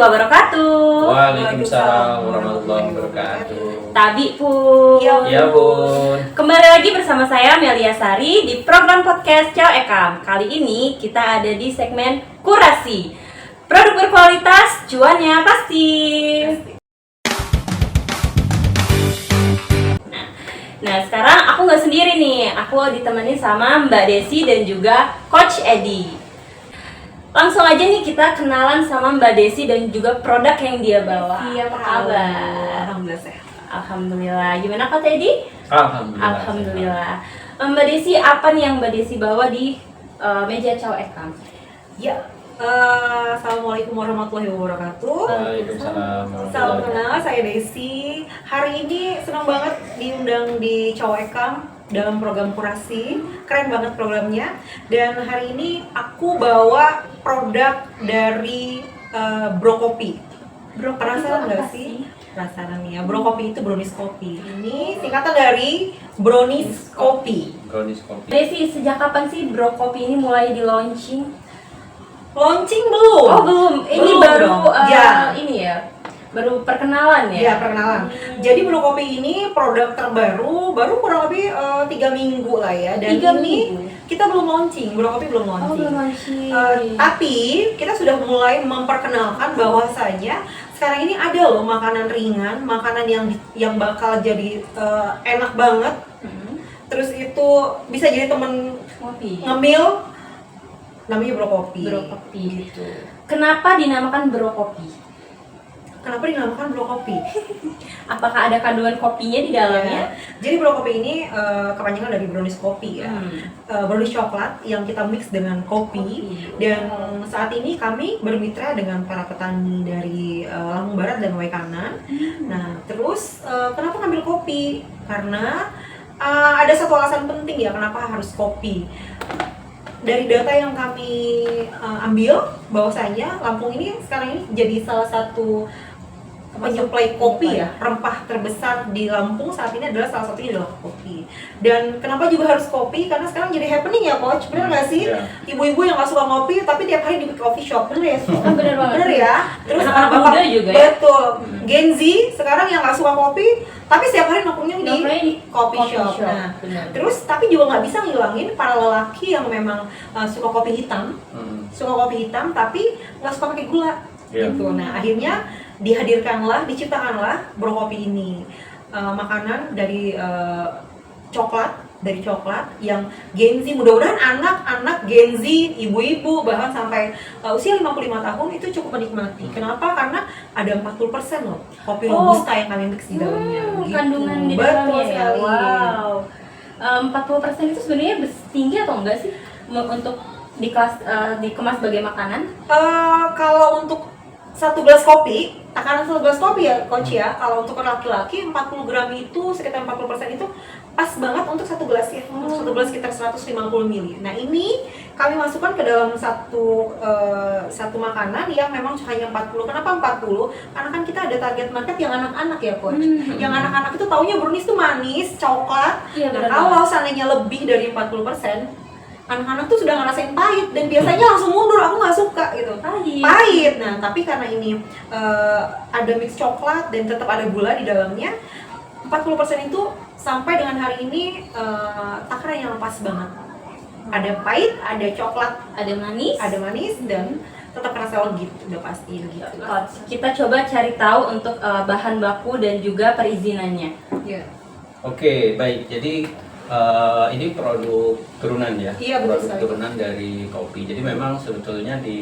wabarakatuh. Waalaikumsalam warahmatullahi wabarakatuh. Tabi Pu. Ya Bun. Kembali lagi bersama saya Melia Sari di program podcast Ciao Ekam. Kali ini kita ada di segmen kurasi. Produk berkualitas, cuannya pasti. Nah, sekarang aku nggak sendiri nih. Aku ditemani sama Mbak Desi dan juga Coach Edi. Langsung aja nih kita kenalan sama Mbak Desi dan juga produk yang dia bawa. Iya, apa kabar? Alhamdulillah sehat. Alhamdulillah. Gimana Coach Edi? Alhamdulillah. Alhamdulillah. Mbak Desi, apa nih yang Mbak Desi bawa di meja Ciao Ekam? Ya, assalamualaikum warahmatullahi wabarakatuh. Waalaikumsalam Salam warahmatullahi kenal, saya Desi. Hari ini senang banget diundang di Ciao Ekam dalam program kurasi. Keren banget programnya. Dan hari ini aku bawa produk dari Brokopi. Penasaran nggak sih? Penasaran nih ya. Brokopi itu brownies kopi. Ini singkatan dari brownies kopi. Brownies kopi. Desi, sejak kapan sih Bro Kopi ini mulai di launching? Launching belum? Oh belum, ini Belum baru dong. Ya. ini ya, baru perkenalan ya? Ya, perkenalan. Jadi Brokopi ini produk terbaru, baru kurang lebih 3 minggu lah ya. Dan 3 ini minggu? kita belum launching, Brokopi belum Oh launching. belum launching. Tapi kita sudah mulai memperkenalkan bahwasanya sekarang ini ada loh makanan ringan, makanan yang bakal jadi enak banget. Terus itu bisa jadi temen Kopi. ngemil, namanya Brokopi. Bro Kopi. Gitu. Kenapa dinamakan Bro Kopi? Kenapa dinamakan Brokopi? Apakah ada kandungan kopinya di dalamnya? Jadi Brokopi ini kepanjangan dari brownies kopi ya. Brownies coklat yang kita mix dengan kopi. Dan saat ini kami bermitra dengan para petani dari Lampung Barat dan Waikanan. Nah, terus kenapa ngambil kopi? Karena ada satu alasan penting ya kenapa harus kopi. Dari data yang kami ambil bahwasanya Lampung ini sekarang ini jadi salah satu penyuplai kopi ya, rempah terbesar di Lampung saat ini adalah salah satunya adalah kopi. Dan kenapa juga harus kopi? Karena sekarang jadi happening ya Coach, bener nggak sih? Iya. Ibu-ibu yang nggak suka ngopi tapi tiap hari di coffee shop, bener ya? Bener banget. Bener ya? Terus Anak-anak bapak- muda juga ya? Betul, Gen Z sekarang yang nggak suka kopi tapi setiap hari nongkrongnya di Nongkrongnya di coffee coffee shop. shop, Nah, bener. terus tapi juga nggak bisa ngilangin para lelaki yang memang suka kopi hitam, tapi nggak suka pakai gula. Iya. Gitu. Nah, akhirnya diciptakanlah Brokopi ini, makanan dari coklat yang Gen Z, mudah-mudahan anak-anak Gen Z, ibu-ibu bahkan sampai usia 55 tahun itu cukup menikmati. Kenapa? Karena ada 40% loh kopi robusta yang kami mix di dalamnya. Gitu. Kandungan di Betul dalamnya ya. sekali. Wow. 40% itu sebenarnya tinggi atau enggak sih untuk dikemas sebagai makanan? Kalau untuk 1 gelas kopi, takaran 1 gelas kopi ya Coach ya. Kalau untuk laki-laki 40 gram itu sekitar 40% itu pas banget untuk 1 gelas ya. Untuk 1 gelas sekitar 150 ml. Nah, ini kami masukkan ke dalam satu makanan yang memang hanya 40. Kenapa 40? Karena kan kita ada target market yang anak-anak ya Coach. Yang anak-anak itu taunya brownies itu manis, coklat. Iya, Nah, benar kalau seandainya lebih dari 40%, anak-anak tuh sudah ngerasain pahit dan biasanya langsung mundur, aku nggak suka gitu. Pahit. Nah, tapi karena ini ada mix coklat dan tetap ada gula di dalamnya, 40% itu sampai dengan hari ini takaran yang pas banget. Ada pahit, ada coklat, Ada manis, dan tetap rasa legit, udah pasti gitu. Coach, kita coba cari tahu untuk bahan baku dan juga perizinannya. Iya. Oke, baik. Jadi ini produk turunan ya. Iya, betul Produk sekali. turunan dari kopi. Jadi memang sebetulnya di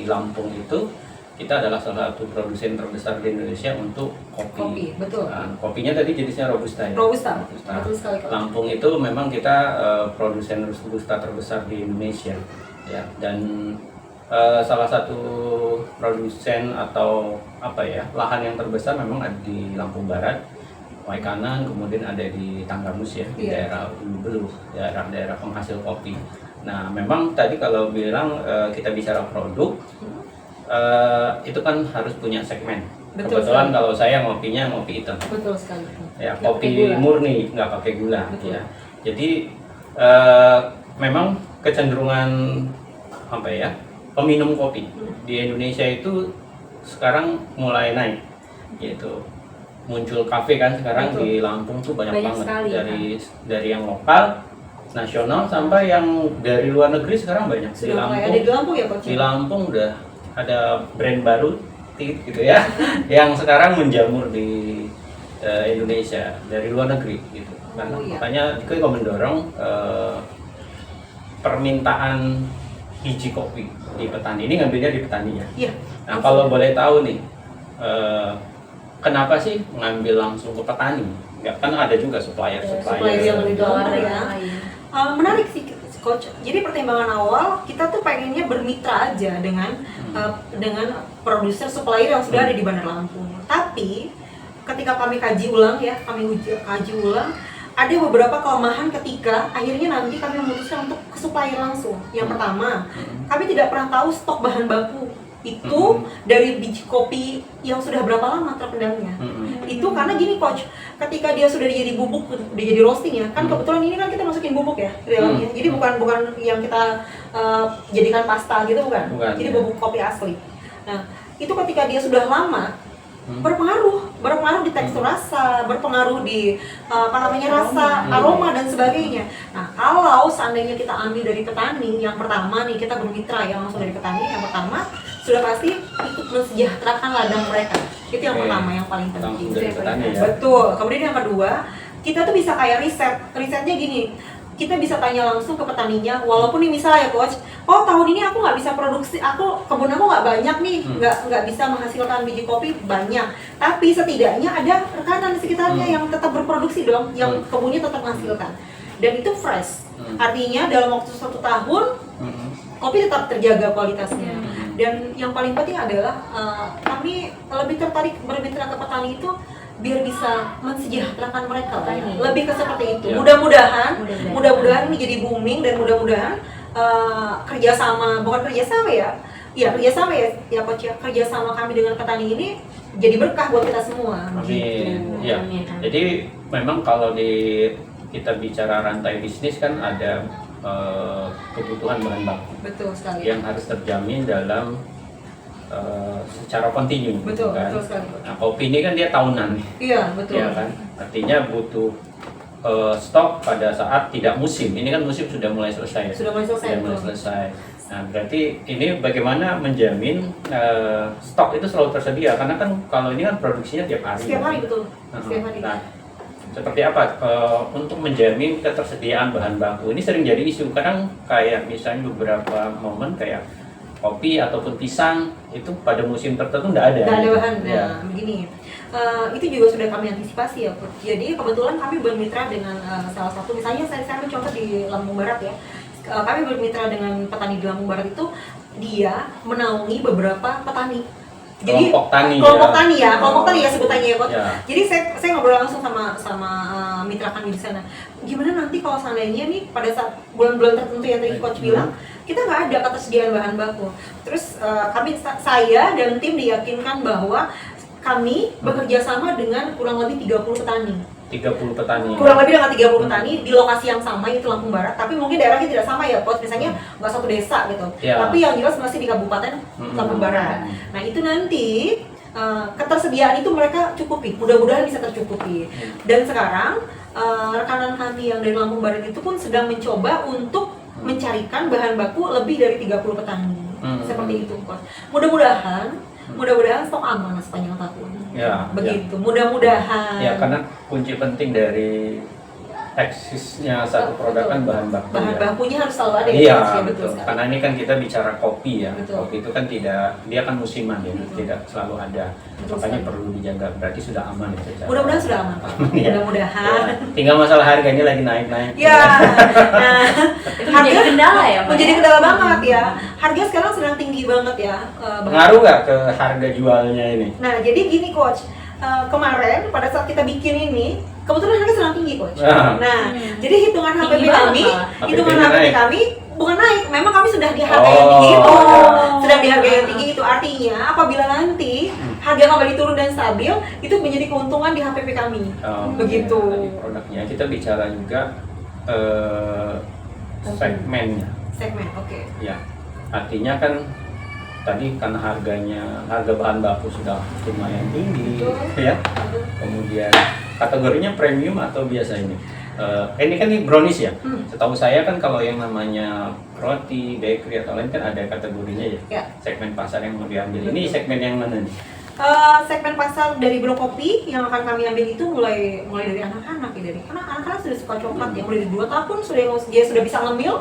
Lampung itu kita adalah salah satu produsen terbesar di Indonesia untuk kopi. Kopi, betul. Nah, kopinya tadi jenisnya robusta ya. Robusta. Betul sekali, Coach. Lampung itu memang kita produsen robusta terbesar di Indonesia ya, dan salah satu produsen atau apa ya, lahan yang terbesar memang ada di Lampung Barat, Waikanan, kemudian ada di Tanggamus ya, di Iya. daerah Ulu Beluh, daerah penghasil kopi. Nah, memang tadi kalau bilang kita bicara produk, itu kan harus punya segmen. Betul Kebetulan sekali. kalau saya ngopinya ngopi hitam. Betul sekali. Ya, Nggak kopi pakai gula. murni, nggak pakai gula. Betul. Ya. Jadi memang kecenderungan apa ya, peminum kopi di Indonesia itu sekarang mulai naik, gitu. Muncul kafe kan sekarang di Lampung tuh banyak banget sekali, dari yang lokal, nasional sampai yang dari luar negeri sekarang banyak. Di Sudah mulai Lampung, ada di Lampung ya Coach? di Lampung udah ada brand baru gitu ya, yang sekarang menjamur di Indonesia dari luar negeri gitu. Nah, Oh, iya. makanya itu juga mendorong permintaan biji kopi di petani. Ini ngambilnya di petani ya. Iya. Nah, kalau boleh tahu nih, kenapa sih ngambil langsung ke petani? Nggak, kan ada juga supplier supplier yang lebih luar ya. Menarik sih Coach. Jadi pertimbangan awal kita tuh pengennya bermitra aja dengan produser supplier yang sudah ada di Bandar Lampung. Tapi ketika kami kaji ulang ya, kaji ulang, ada beberapa kelemahan ketika akhirnya nanti kami memutuskan untuk ke supplier langsung. Yang pertama, kami tidak pernah tahu stok bahan baku itu dari biji kopi yang sudah berapa lama terpendamnya. Itu karena gini Coach, ketika dia sudah jadi bubuk, udah jadi roasting ya, kan kebetulan ini kan kita masukin bubuk ya di dalamnya. Jadi bukan yang kita jadikan pasta gitu bukan. Jadi bubuk kopi asli. Nah, itu ketika dia sudah lama berpengaruh di tekstur rasa, berpengaruh di rasa, aroma dan sebagainya. Nah, kalau seandainya kita ambil dari petani, yang pertama nih kita bermitra yang langsung dari petani, yang pertama sudah pasti ikut mensejahterakan ladang mereka. Itu yang pertama, yang paling penting. Dari petani, ya. Betul. Kemudian yang kedua, kita tuh bisa kayak risetnya gini. Kita bisa tanya langsung ke petaninya, walaupun nih misalnya ya Coach, oh tahun ini aku nggak bisa produksi, kebun aku nggak banyak nih, nggak bisa menghasilkan biji kopi banyak, tapi setidaknya ada rekanan di sekitarnya yang tetap berproduksi dong, yang kebunnya tetap menghasilkan, dan itu fresh, artinya dalam waktu 1 tahun kopi tetap terjaga kualitasnya. Dan yang paling penting adalah kami lebih tertarik bermitra ke petani itu biar bisa mensejahterakan mereka lah ya. Lebih ke seperti itu. Mudah-mudahan ini jadi booming, dan mudah-mudahan kerjasama Coach ya, kerjasama kami dengan petani ini jadi berkah buat kita semua. Amin. Gitu. Ya. Jadi memang kalau kita bicara rantai bisnis kan ada kebutuhan bahan baku. Betul sekali. Yang harus terjamin dalam secara kontinu. Betul, kan? betul sekali. Nah, kopi ini kan dia tahunan. Iya, betul. Ya kan? Artinya butuh stok pada saat tidak musim. Ini kan musim sudah mulai selesai. Sudah mulai Selesai. Nah, berarti ini bagaimana menjamin stok itu selalu tersedia? Karena kan kalau ini kan produksinya tiap hari. Setiap hari, betul. Setiap hari. Nah, seperti apa untuk menjamin ketersediaan bahan baku? Ini sering jadi isu. Kadang kayak misalnya beberapa momen kayak kopi ataupun pisang itu pada musim tertentu nggak ada. Nggak ada bahan. Ya. Nah, begini. Itu juga sudah kami antisipasi ya. Jadi kebetulan kami bermitra dengan salah satu, misalnya saya ambil contoh di Lampung Barat ya. Kami bermitra dengan petani di Lampung Barat itu, dia menaungi beberapa petani. Jadi kelompok tani ya sebutannya ya Coach. Ya. Jadi saya ngobrol langsung sama mitra kami di sana. Gimana nanti kalau seandainya nih pada saat bulan-bulan tertentu yang tadi Coach bilang, kita nggak ada ketersediaan bahan baku. Terus saya dan tim diyakinkan bahwa kami bekerja sama dengan kurang lebih 30 petani. 30 petani. Kurang lebih dengan 30 petani di lokasi yang sama, yaitu Lampung Barat, tapi mungkin daerahnya tidak sama ya Coach, misalnya nggak satu desa gitu. Tapi yang jelas masih di Kabupaten Lampung Barat. Nah, itu nanti ketersediaan itu mereka cukupi, mudah-mudahan bisa tercukupi. Dan sekarang rekanan kami yang dari Lampung Barat itu pun sedang mencoba untuk mencarikan bahan baku lebih dari 30 petani. Seperti itu Coach. Mudah-mudahan stok aman sepanjang tahun. Ya, begitu. Mudah-mudahan. Ya, karena kunci penting dari eksisnya satu produk kan bahan baku. Bahan bakunya harus selalu ada. Iya, ya, betul. Karena ini kan kita bicara kopi ya. Betul. Kopi itu kan dia kan musiman ya, tidak selalu ada. Betul Makanya sekali. perlu dijaga. Berarti sudah aman ya. Mudah-mudahan sudah aman Pak. Ya. Mudah-mudahan. Ya. Tinggal masalah harganya lagi naik-naik. Ya. Nah, Itu menjadi kendala ya, Pak? menjadi kendala banget ya. Harga sekarang sedang tinggi banget ya. Pengaruh nggak ke harga jualnya ini? Nah, jadi gini Coach. Kemarin pada saat kita bikin ini, kebetulan harga sedang tinggi Coach. Nah. Jadi hitungan HPP Tinggi banget, kami, Pak. hitungan HPP-nya HPP naik. kami bukan naik, memang kami sudah di harga yang tinggi itu. Sedang di harga yang tinggi itu, artinya apabila nanti harga kembali turun dan stabil, itu menjadi keuntungan di HPP kami. Begitu. Tadi produknya kita bicara juga segmennya. Segmen, oke. Ya, artinya kan tadi karena harga bahan baku sudah lumayan tinggi, Betul. ya. Kemudian kategorinya premium atau biasa ini? Ini kan brownies ya. Setahu saya kan kalau yang namanya roti, bakery atau lain kan ada kategorinya ya. Ya. Segmen pasar yang mau diambil. Ini segmen yang mana nih? Segmen pasar dari Bro Kopi yang akan kami ambil itu mulai dari anak-anak ya, karena anak-anak sudah suka coklat ya, mulai dari 2 tahun dia sudah bisa ngemil,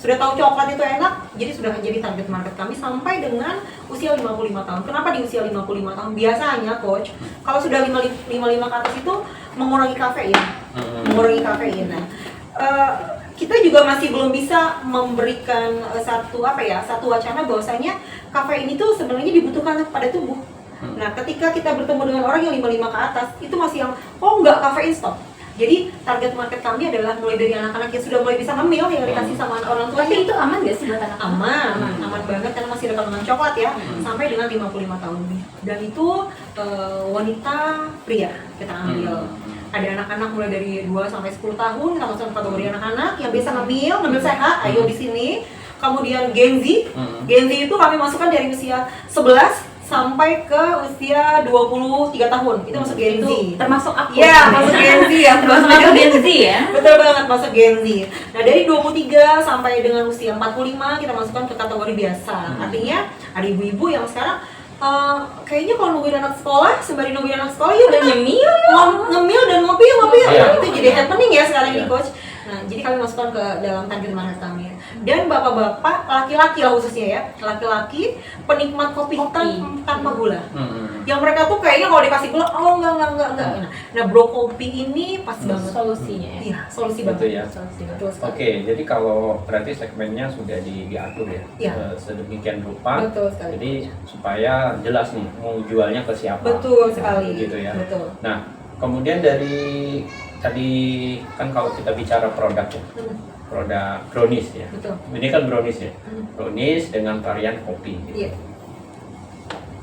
sudah tahu coklat itu enak, jadi sudah jadi target market kami sampai dengan usia 55 tahun. Kenapa di usia 55 tahun? Biasanya coach, kalau sudah 55 ke atas itu mengurangi kafein, Nah, kita juga masih belum bisa memberikan satu wacana bahwasanya kafein itu sebenarnya dibutuhkan pada tubuh. Nah, ketika kita bertemu dengan orang yang 55 ke atas, itu masih yang, oh enggak, kafein stop. Jadi, target market kami adalah mulai dari anak-anak yang sudah mulai bisa ngemil, yang dikasih sama orang tua. Tapi itu aman nggak sih buat anak? Aman banget, karena masih ada kandungan coklat ya, sampai dengan 55 tahun. Dan itu wanita pria kita ambil. Ada anak-anak mulai dari 2 sampai 10 tahun, kita masuk kategori anak-anak yang bisa ngemil sehat, ayo di sini. Kemudian Gen Z itu kami masukkan dari usia 11 sampai ke usia 23 tahun. Itu masuk Gen Z. Itu termasuk aku. Iya, masuk Gen Z ya. Termasuk aku Gen Z ya. Betul banget, masuk Gen Z. Nah, dari 23 sampai dengan usia 45 kita masukkan ke kategori biasa. Artinya ada ibu-ibu yang sekarang kayaknya kalau nungguin anak sekolah, sembari nungguin anak sekolah, ya udah ngemil dan ngopi. Itu jadi happening ya sekarang ini coach. Nah, jadi kami masukkan ke dalam target market kami. Dan bapak-bapak, laki-laki lah khususnya ya, laki-laki penikmat kopi tanpa gula. Yang mereka tuh kayaknya kalau dikasih gula, oh enggak. Nah, Bro Kopi ini pas banget Solusinya ya. Iya, solusi Betul banget. ya. Betul sekali. Oke, jadi kalau berarti segmennya sudah diatur ya, Iya. sedemikian rupa. Betul sekali. Jadi supaya jelas nih mau jualnya ke siapa. Betul sekali. Gitu ya. Betul. Nah, kemudian dari tadi kan kalau kita bicara produk ya, produk brownies ya. Betul. Ini kan brownies ya, brownies dengan varian kopi. Gitu. Iya.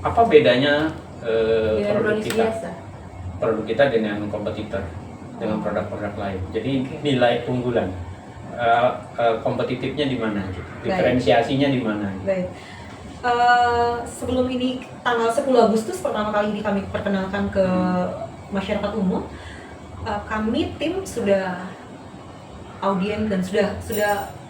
Apa bedanya Dengan produk brownies kita? biasa. Produk kita dengan kompetitor, dengan produk-produk lain. Jadi nilai unggulan, kompetitifnya di mana? Diferensiasinya di mana? Baik. Sebelum ini tanggal 10 Agustus pertama kali ini kami perkenalkan ke masyarakat umum, kami tim sudah audien dan sudah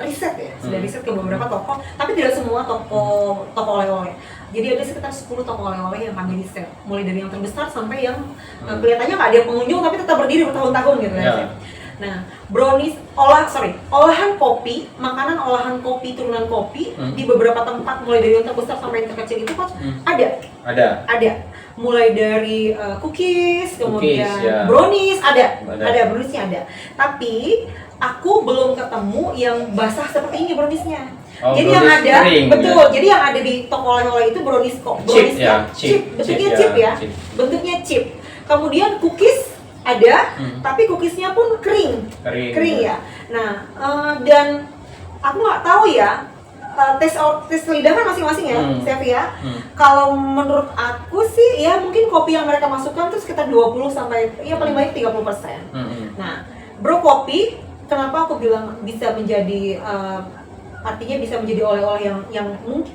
riset ya, riset ke beberapa toko, tapi tidak semua toko oleh-oleh. Jadi ada sekitar 10 toko oleh-oleh yang kami riset, mulai dari yang terbesar sampai yang kelihatannya nggak ada pengunjung tapi tetap berdiri bertahun-tahun gitu ya. Nah, brownies olahan kopi, makanan olahan kopi, turunan kopi di beberapa tempat mulai dari yang terbesar sampai yang terkecil itu Coach, ada. Mulai dari cookies, kemudian ya. brownies ada browniesnya ada. Tapi aku belum ketemu yang basah seperti ini browniesnya. Oh, jadi yang ada kering, betul. ya. Jadi yang ada di toko oleh-oleh itu brownies bentuknya chip ya. Bentuknya chip. Kemudian cookies ada, tapi cookiesnya pun kering ya. Nah, dan aku nggak tahu ya, tes lidah kan masing-masing ya, chef ya. Kalau menurut aku sih ya mungkin kopi yang mereka masukkan tuh sekitar 20 sampai ya paling banyak 30%. Nah, Bro Kopi, kenapa aku bilang bisa menjadi artinya bisa menjadi oleh-oleh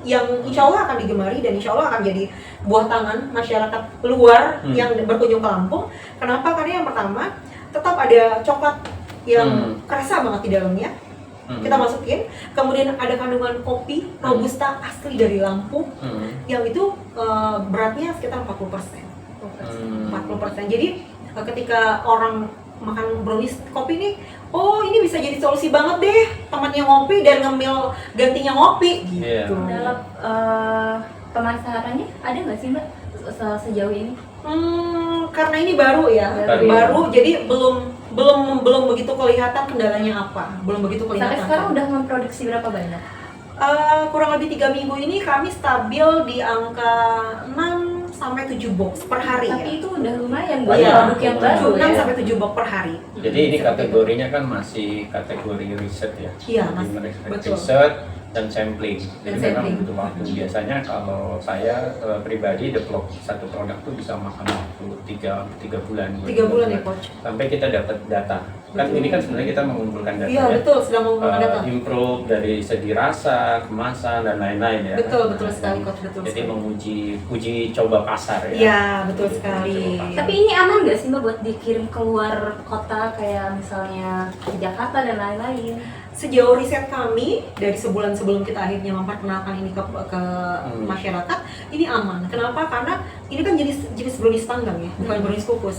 yang insya Allah akan digemari dan insya Allah akan jadi buah tangan masyarakat luar yang berkunjung ke Lampung. Kenapa? Karena yang pertama tetap ada coklat yang kerasa banget di dalamnya. Kita masukin, kemudian ada kandungan kopi robusta asli dari Lampung yang itu beratnya sekitar 40%. Jadi ketika orang makan brownies kopi nih, oh ini bisa jadi solusi banget deh, temannya ngopi dan ngemil gantinya ngopi gitu. Dalam pemasarannya ada nggak sih Mbak sejauh ini? Karena ini baru ya, baru jadi belum begitu kelihatan kendalanya apa, belum begitu kelihatan. Sampai sekarang udah memproduksi berapa banyak? Kurang lebih 3 minggu ini kami stabil di angka 6 sampai 7 box per hari. Tapi ya. itu udah lumayan buat produk yang baru 6 ya. sampai 7 box per hari. Jadi ini kategorinya kan masih kategori riset ya. Iya, Mas. betul. Riset dan sampling. Jadi memang sampling. butuh waktu. Biasanya kalau saya pribadi develop satu produk tuh bisa makan waktu 3 bulan. 3 bulan ya coach. Sampai kita dapat data. Kan ini kan sebenarnya kita mengumpulkan data. Iya, betul, sedang mengumpulkan data. Improve dari segi rasa, kemasan dan lain-lain ya. Betul sekali coach, betul Jadi sekali. uji coba pasar ya. Iya, betul sekali. Tapi ini aman nggak sih Mbak buat dikirim keluar kota kayak misalnya ke Jakarta dan lain-lain? Sejauh riset kami dari sebulan sebelum kita akhirnya memperkenalkan ini ke masyarakat, ini aman. Kenapa? Karena ini kan jenis brownies panggang ya, bukan brownies kukus.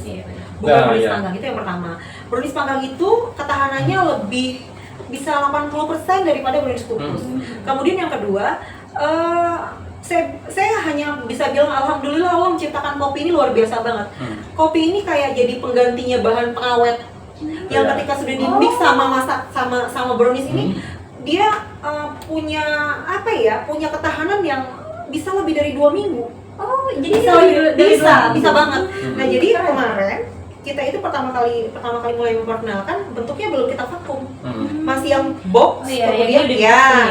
Bukan brownies panggang, itu yang pertama. Brownies panggang itu ketahanannya lebih bisa 80% daripada brownies kukus. Kemudian yang kedua, saya hanya bisa bilang alhamdulillah Allah menciptakan kopi ini luar biasa banget. Kopi ini kayak jadi penggantinya bahan pengawet yang ketika sudah di mix sama brownies ini, dia punya apa ya, punya ketahanan yang bisa lebih dari 2 minggu. Oh, jadi bisa banget. Nah, jadi kemarin kita itu pertama kali mulai memperkenalkan, bentuknya belum kita vakum, masih yang box. Kemudian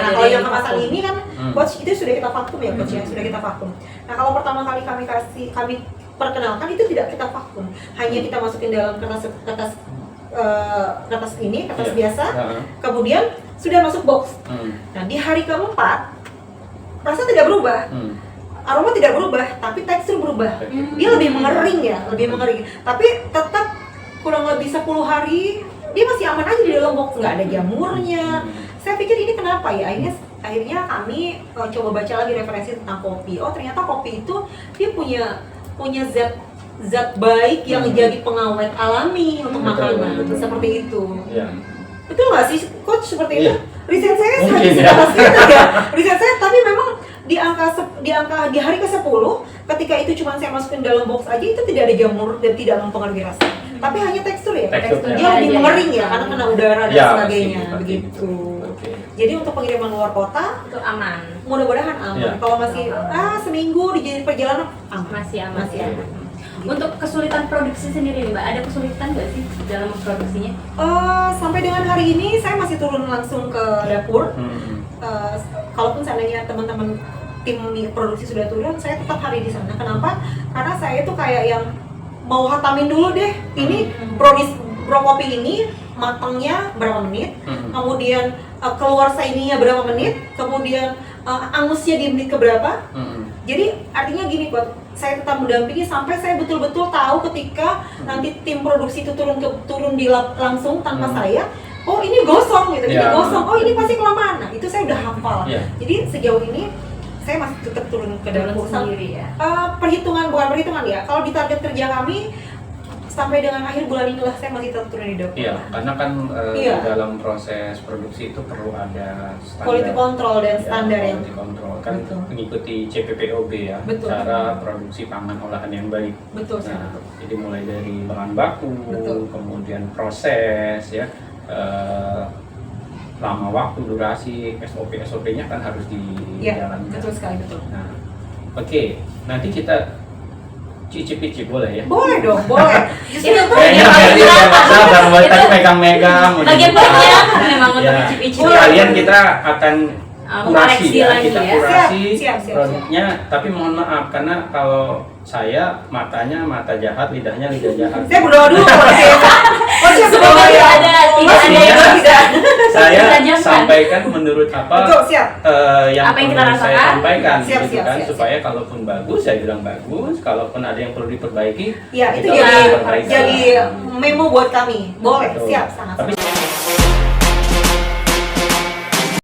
nah kalau yang kemasan ini kan coach itu sudah kita vakum ya coach ya, sudah kita vakum. Nah, kalau pertama kali kami perkenalkan itu tidak kita vakum, hanya kita masukin dalam kertas biasa, kemudian sudah masuk box. Nah, di hari keempat rasa tidak berubah, aroma tidak berubah, tapi tekstur berubah. Dia lebih mengering ya, tapi tetap kurang lebih 10 hari dia masih aman aja di dalam box, nggak ada jamurnya. Saya pikir ini kenapa ya, akhirnya kami coba baca lagi referensi tentang kopi. Oh, ternyata kopi itu dia punya zat baik yang jadi pengawet alami untuk makanan, seperti itu. Betul nggak sih coach, seperti itu? Riset saya sebatas itu ya. Riset saya, tapi memang di hari ke-10 ketika itu cuma saya masukin dalam box aja, itu tidak ada jamur dan tidak mempengaruhi rasa. Tapi hanya tekstur ya, teksturnya lebih mengering ya, karena kena udara dan sebagainya, begitu. Jadi untuk pengiriman luar kota itu aman. Mudah-mudahan aman. Kalau masih seminggu di perjalanan masih aman. Untuk kesulitan produksi sendiri nih Mbak, ada kesulitan nggak sih dalam memproduksinya? Sampai dengan hari ini saya masih turun langsung ke dapur. Kalaupun seandainya teman-teman tim produksi sudah turun, saya tetap hari di sana. Kenapa? Karena saya itu kayak yang mau hatamin dulu deh. Ini bro kopi ini matangnya berapa menit, kemudian keluar saininya berapa menit, kemudian angusnya di menit keberapa. Jadi artinya gini buat saya tetap mendampingi sampai saya betul-betul tahu ketika nanti tim produksi itu turun di langsung tanpa saya, oh ini gosong gitu, ini gosong, oh ini pasti kelamaan. Nah, itu saya udah hafal. Jadi sejauh ini saya masih tetap turun ke dapur sendiri ya. Bukan perhitungan ya. Kalau di target kerja kami sampai dengan akhir bulan inilah saya masih tetap turun di dapur. Iya, karena kan dalam proses produksi itu perlu ada standar, quality control dan standar yang quality control kan mengikuti CPPOB ya, cara produksi pangan olahan yang baik. Betul. Nah, jadi mulai dari bahan baku, kemudian proses ya, lama waktu, durasi, SOP-nya kan harus dijalankan. Betul sekali, betul. Nah, oke, nanti kita cicip-cicip boleh ya? Boleh dong, boleh. Itu tuh kayaknya sabar, tadi megang-megang. Bagian banyak memang untuk cicip-cicip. Kalian kita akan kurasi ya, kita ya. kurasi Siap. produknya. Tapi mohon maaf karena kalau saya matanya mata jahat, lidahnya lidah jahat. Saya berdoa dulu kalau semoga tidak ada saya sampaikan menurut apa yang perlu saya sampaikan gitu kan, supaya kalaupun bagus saya bilang bagus, kalaupun ada yang perlu diperbaiki ya itu jadi memo buat kami. Boleh, siap, sangat.